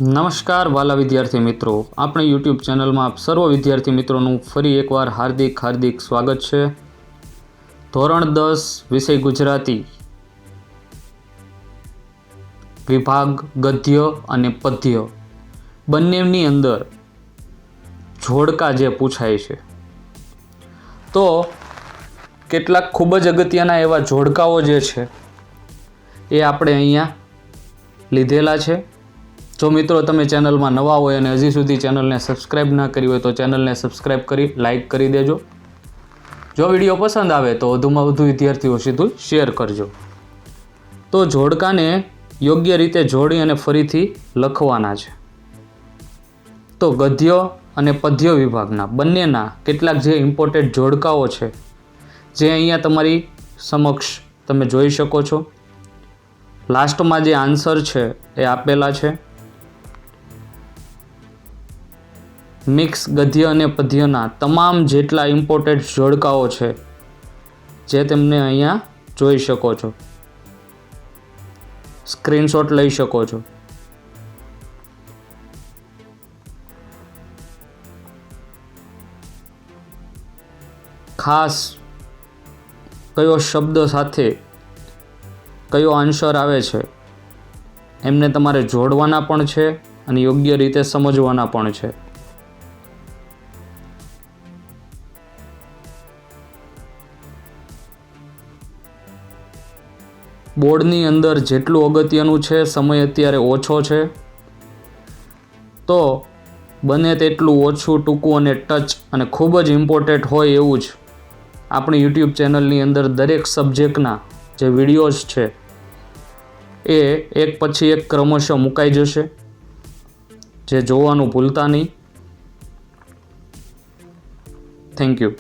નમસ્કાર વાલા વિદ્યાર્થી મિત્રો, આપણે યુટ્યુબ ચેનલમાં આપ સર્વ વિદ્યાર્થી મિત્રોનું ફરી એકવાર હાર્દિક સ્વાગત છે। ધોરણ 10 વિષય ગુજરાતી વિભાગ ગદ્ય અને પદ્ય બંનેની અંદર જોડકા જે પૂછાય છે, તો કેટલાક ખૂબ જ અગત્યના એવા જોડકાઓ જે છે એ આપણે અહીંયા લીધેલા છે। જો મિત્રો તમે ચેનલમાં નવા હોય અને હજી સુધી ચેનલને સબસ્ક્રાઈબ ના કરી હોય તો ચેનલને સબસ્ક્રાઈબ કરી લાઈક કરી દેજો। જો વિડીયો પસંદ આવે તો વધુમાં વધુ વિદ્યાર્થીઓ સુધી શેર કરજો। તો જોડકાને યોગ્ય રીતે જોડી અને ફરીથી લખવાના છે। તો ગદ્ય અને પદ્ય વિભાગના બંનેના કેટલાક જે ઇમ્પોર્ટન્ટ જોડકાઓ છે જે અહીંયા તમારી સમક્ષ તમે જોઈ શકો છો। લાસ્ટમાં જે આન્સર છે એ આપેલા છે। મિક્સ ગદ્ય અને પદ્યના તમામ જેટલા ઇમ્પોર્ટન્ટ જોડકાઓ છે જે તમને અહીંયા જોઈ શકો છો, સ્ક્રીનશોટ લઈ શકો છો। ખાસ કયો શબ્દ સાથે કયો આન્સર આવે છે એમને તમારે જોડવાના પણ છે અને યોગ્ય રીતે સમજવાના પણ છે। બોર્ડની અંદર જેટલું અગત્યનું છે, સમય અત્યારે ઓછો છે, તો બને તેટલું ઓછું, ટૂંકું અને ટચ અને ખૂબ જ ઇમ્પોર્ટન્ટ હોય એવું જ આપણી યુટ્યુબ ચેનલની અંદર દરેક સબ્જેક્ટના જે વિડીયોઝ છે એ એક પછી એક ક્રમશઃ મુકાઈ જશે, જે જોવાનું ભૂલતા નહીં। Thank you.